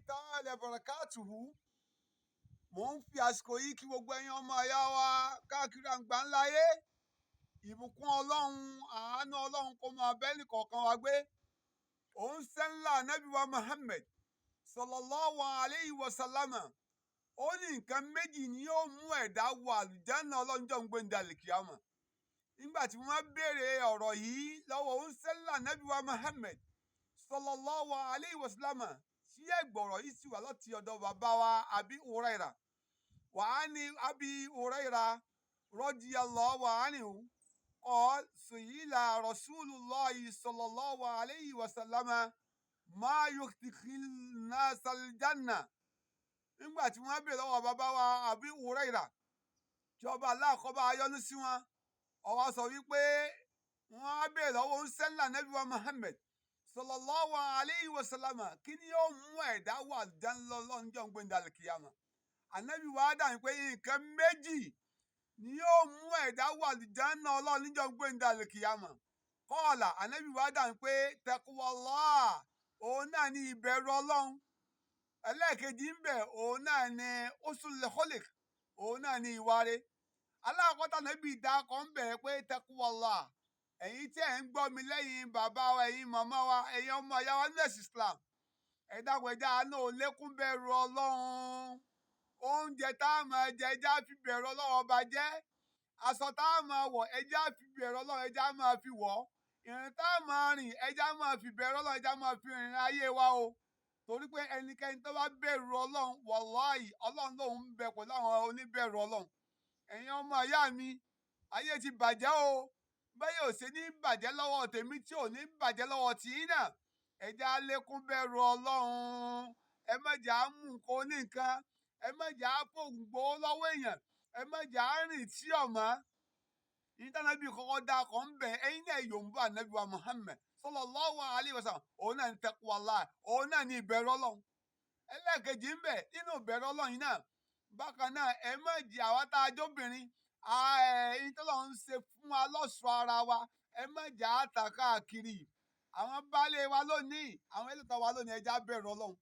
ta'ala barakatuhu. Mò ń fi àsìkò yìí kí gbogbo ẹ̀yin ọmọ ìyá wa káàkiri àgbáńláyé. Ìbùkún Ọlọ́run, àánú Ọlọ́run kó máa bá ẹnìkọ̀ọ̀kan wa gbé. Òun sẹ́ńlá Anabi wa Muhammad sallallahu alayhi wa sallama. Ó ní nǹkan méjì ni yóò mú ẹ̀dá wọ àlùjánnà ọlọ́njọ́ ń gbé ní dàlìkìyámà. Nígbà tí wọ́n béèrè ọ̀rọ̀ yìí lọ́wọ́ òun sẹ́ńlá Anabi wa Muhammad sallallahu alayhi wa sallama, sí ẹ̀gbọ̀rọ̀ yìí sì wà láti ọ̀dọ̀ bàbá wa Abi Huraira. Wàhání Abi Huraira radiyallahu anhu qala su'ila Rasulullahi sallallahu alayhi wa sallama ma yudkhilun nasa al-janna. Nígbà tí wọ́n béèrè lọ́wọ́ bàbá wa Abi Huraira, tí ọba aláàkọ́bá ayọ́nú sí wọn, ó wá sọ wípé wọ́n béèrè lọ́wọ́ òun sẹ́ńlá Nabi wa Muhammad sallallahu alayhi wa sallama, kí ni yóò mú ẹ̀dá wọ àlùjánnà lọ́njọ́ ń gbé ní dàlìkìyámà. Ànábì wa dáhùn pé nǹkan méjì ni yóò mú ẹ̀dá wọ àlùjánnà Ọlọ́run níjọ́ ń gbé ní dàlìkìyámà. Qala, Ànábì wa dáhùn pé taqwallah, òun náà ni ìbẹ̀rù Ọlọ́run. Ẹlẹ́ẹ̀kejì ń bẹ, òun náà ni husnul khuluq, òun náà ni ìwà rẹ̀. Aláàkọ́tà Ànábì dákọ̀ ń bẹ̀ pé taqwallah. Ẹ̀yin tí ẹ̀ ń gbọ́ mi lẹ́yìn bàbá wa, ẹ̀yin màmá wa, ẹ̀yin ọmọ ìyá wa ní ẹ̀sìn Islam, ẹ dákun ẹja náà ò lékún bẹ̀rù Ọlọ́run. Oúnjẹ tá a máa jẹ ẹja fi bẹ̀rù Ọlọ́run ọba jẹ́. Aṣọ tá a máa wọ̀ ẹja fi bẹ̀rù Ọlọ́run ẹja máa fi wọ̀. Ìrìn tá a máa rìn ẹja máa fi bẹ̀rù Ọlọ́run ẹja máa fi rìn ayé wa o. Torí pé ẹnikẹ́ni tó bá bẹ̀rù Ọlọ́run, wàláhì Ọlọ́run lòun ń bẹ pẹ̀lú àwọn oníbẹ̀rù Ọlọ́run. Ẹ̀yin ọmọ ìyá mi, ayé ti bàjẹ́ o. Bẹ́ẹ̀ ò ṣe ní bàjẹ́ lọ́wọ́ tèmi tí ò ní bàjẹ́ lọ́wọ́ tìyín náà. Ẹja lékún bẹ̀rù Ọlọ́run. Ẹ má jà á mú nǹkan oníǹkan. Ẹ má jà á fògùn gbowó lọ́wọ́ èèyàn. Ẹ má jà á rìn tí ọ̀mọ́. Ìtànàbí kọ́kọ́ dá kan ń bẹ̀ ẹ̀yin náà yòǹbó Ànábì wa Muhammad sallallahu alayhi wa sallam. Òun náà ní taqwallah, òun náà ní ìbẹ̀rù Ọlọ́run. Ẹlẹ́ẹ̀kejì ń bẹ nínú ìbẹ̀rù Ọlọ́run yìí náà. Bákan náà, ẹ má jà àwa tá a jóbìnrin. Ẹ̀yin tó lọ́n ń ṣe fún wa lọ́ṣọ̀ọ́ ara wa. Ẹ má jà á tà káàkiri. Àwọn baálé wa lónìí, àwọn ẹlẹ́tọ̀ wa lónìí, ẹja bẹ̀rù Ọlọ́run.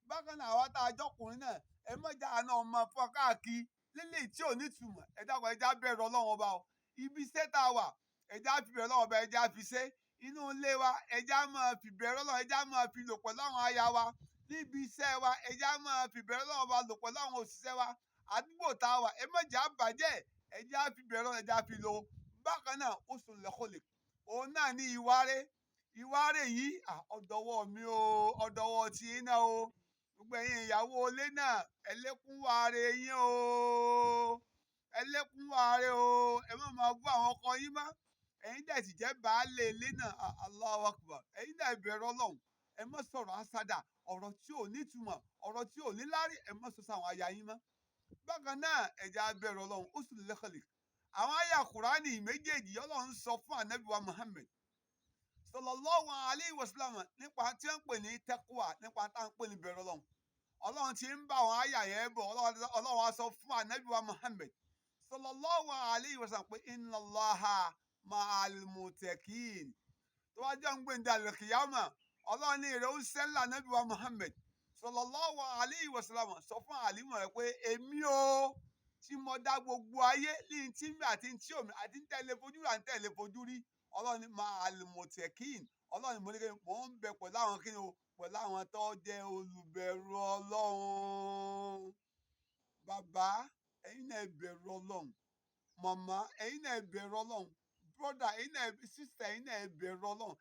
Bákan náà, àwa tá a jọkùnrin náà, ẹ má jà àná ọmọ fún káàkiri lílé tí ò ní túmọ̀. Ẹ dákun ẹja bẹ̀rù Ọlọ́run ọba o. Ibi iṣẹ́ tá a wà, ẹja fi bẹ̀rù Ọlọ́run ọba, ẹja fi ṣe. Inú ilé wa, ẹja máa fi bẹ̀rù Ọlọ́run, ẹja máa fi lò pẹ̀lú àwọn aya wa. Níbi iṣẹ́ wa, ẹja máa fi bẹ̀rù Ọlọ́run ọba lò pẹ̀lú àwọn òṣìṣẹ́ wa. Àdúgbò tá a wà, ẹ má jà á bàjẹ́, ẹja fi bẹ̀rù Ọlọ́run, ẹja fi lò. Bákan náà, husnul khuluq, òun náà ní ìwà rẹ̀. Ìwà rẹ̀ yìí, ọ̀dọ̀wọ́ mi o, ọ̀dọ̀wọ́ ti yín náà o. Gbogbo ẹ̀yin ìyàwó ilé náà, ẹ lékún wà rẹ̀ yín o. Ẹ lékún wà rẹ̀ o. Ẹ má máa bú àwọn ọkọ yín mọ́. Ẹ̀yin dẹ̀ sì jẹ́ baálé ilé náà, Allahu Akbar. Ẹ̀yin náà bẹ̀rù Ọlọ́run. Ẹ má sọ̀rọ̀ asádà, ọ̀rọ̀ tí ò ní túmọ̀, ọ̀rọ̀ tí ò ní lárí, ẹ má sọ sáwọn aya yín mọ́. Bákan náà, ẹja bẹ̀rù Ọlọ́run, husnul khuluq. Àwọn àyà Kùránì méjèèjì Ọlọ́run sọ fún Ànábì wa Muhammad sallallahu alayhi wa sallam nípa tí wọ́n ń pè ní taqwa, nípa tá à ń pè ní bẹ̀rù Ọlọ́run. Ọlọ́run ti ń bá àwọn àyà yẹn bọ̀. Ọlọ́run wa sọ fún Ànábì wa Muhammad sallallahu alayhi wa sallam pé inna Allaha ma'al muttaqin. Tó wá jẹ́ ń gbé ní dàlìkìyámà, Ọlọ́run ní ìrẹ̀ ń sẹ́ńlá Ànábì wa Muhammad sallallahu alayhi wa sallam sọ fún àlímọ̀ rẹ̀ pé èmi o tí mo dá gbogbo ayé ní tí mi àti tí omi àti ń tẹ̀lé fojú rí àti tẹ̀lé fojú rí. Ọlọ́run ní ma'al muttaqin. Ọlọ́run ní mo ní kí mò ń bẹ pẹ̀lú àwọn kí ni o, pẹ̀lú àwọn tó jẹ́ olùbẹ̀rù Ọlọ́run. Bàbá, ẹ̀yin náà bẹ̀rù Ọlọ́run. Màmá, ẹ̀yin náà bẹ̀rù Ọlọ́run. Brother, ẹ̀yin náà, sister, ẹ̀yin náà bẹ̀rù Ọlọ́run.